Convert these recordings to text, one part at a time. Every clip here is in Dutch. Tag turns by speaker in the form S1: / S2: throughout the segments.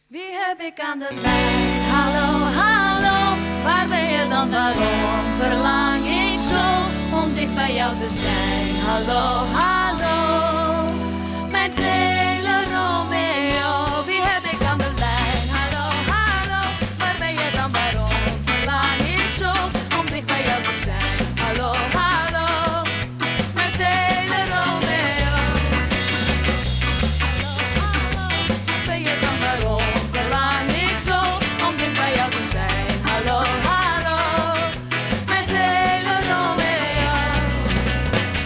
S1: Wie heb ik aan de lijn? Hallo, hallo, waar ben je dan? Waarom verlang ik zo om dicht bij jou te zijn? Hallo, hallo, mijn TeleRomeo. Wie heb ik aan de lijn? Hallo, hallo, waar ben je dan? Waarom verlang ik zo om dicht bij jou te zijn? Hallo, hallo, mijn TeleRomeo. Hallo, hallo, ben je dan? Waarom? Hallo, hallo, met TeleRomeo.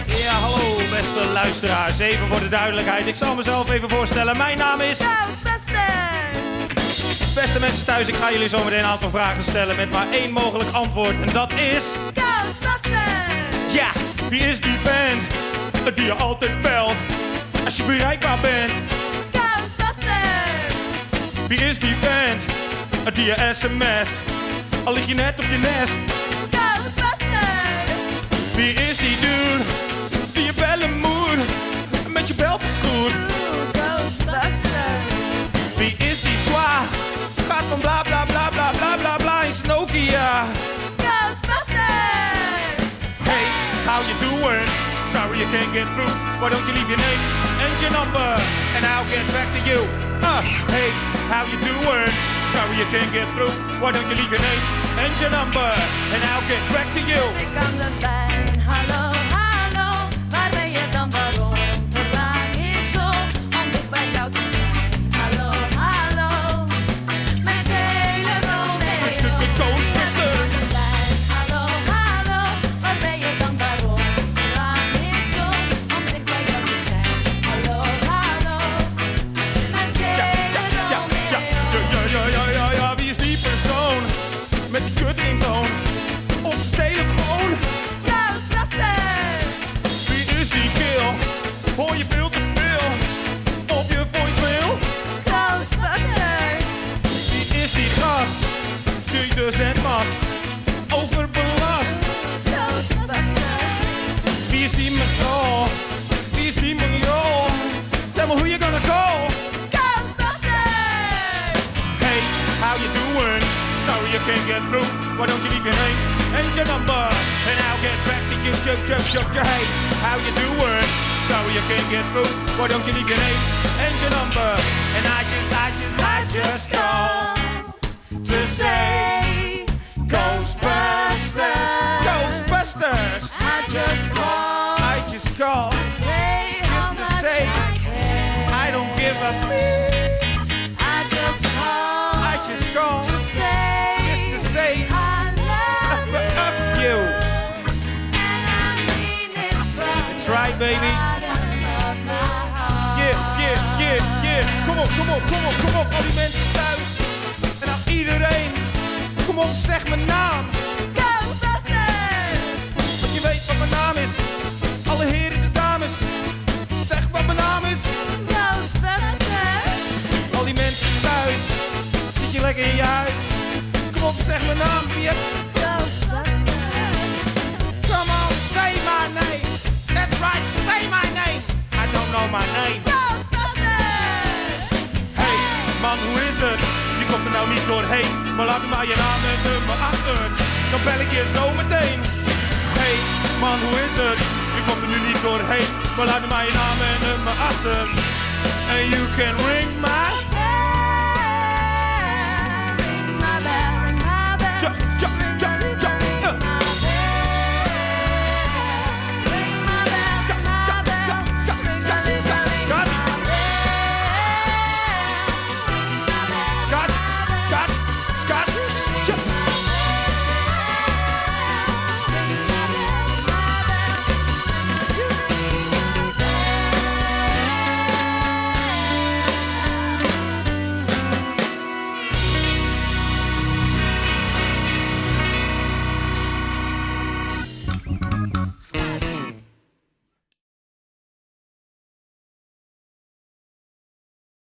S2: Ja, hallo beste luisteraars. Even voor de duidelijkheid. Ik zal mezelf even voorstellen. Mijn naam is...
S1: Ghostbusters.
S2: Beste mensen thuis, ik ga jullie zo meteen een aantal vragen stellen met maar één mogelijk antwoord. En dat is...
S1: Ghostbusters.
S2: Ja, wie is die band die je altijd belt als je bereikbaar bent?
S1: Ghostbusters.
S2: Wie is die band die je sms't al lig je net op je nest?
S1: Ghostbusters.
S2: Wie is die dude die je bellen moet met je belt goed?
S1: Ghostbusters.
S2: Wie is die zwaar? Gaat van bla bla bla bla bla bla bla in Nokia.
S1: Ghostbusters.
S2: Hey, how you doing? Sorry you can't get through. Why don't you leave your name and your number and I'll get back to you. Hey, how you doing? Sorry you can't get through. Why don't you leave your name and your number and I'll get back to you.
S1: Ik aan de lijn, hallo, hallo, waar ben je dan? Waarom verlang ik zo om dicht bij jou te zijn? Hallo, hallo, met TeleRomeo.
S2: De Ghostbusters.
S1: Hallo, hallo, waar ben je dan? Waarom verlang ik zo om dicht bij jou te zijn? Hallo, hallo, met TeleRomeo.
S2: Ja, wie is die persoon met die kutringtoon op zijn telefoon?
S1: Ghostbusters.
S2: Wie is die kill? Hoor je veel te veel op je voicemail?
S1: Ghostbusters.
S2: Wie is die gast die de zendmast overbelast?
S1: Ghostbusters.
S2: Wie is die mevrouw? Wie is die meneer? Tell me who you gonna call?
S1: Ghostbusters.
S2: Hey, how you doing? Sorry you can't get through. Why don't you leave your name and your number and I'll get back to you. Hey, how you doing? Sorry you can't get through. Why don't you leave your name and your number and I just call to say Ghostbusters. Ghostbusters.
S1: I just call
S2: to
S1: say how
S2: just to
S1: much
S2: say
S1: I care.
S2: I don't give a
S1: I just call
S2: to
S1: say
S2: just to say
S1: I love
S2: up you.
S1: and I mean it from
S2: That's right,
S1: the
S2: baby.
S1: bottom of my heart.
S2: Yeah. Kom op, al die mensen thuis. En aan iedereen. Kom op, zeg mijn naam.
S1: Ghostbusters.
S2: Want je weet wat mijn naam is. Alle heren, de dames. Zeg wat mijn naam is.
S1: Ghostbusters.
S2: Al die mensen thuis. Zit je lekker in je huis. Kom op, zeg mijn naam. Wie
S1: Ghostbusters.
S2: Come on, say my name. That's right, say my name. I don't know my name.
S1: Ghostbusters.
S2: Hey, man, hoe is het? Je komt er nou niet doorheen. Maar laat me maar je naam en nummer achter. Dan bel ik je zo meteen. Hey, man, hoe is het? Je komt er nu niet doorheen. Maar laat me maar je naam en nummer achter. And you can ring my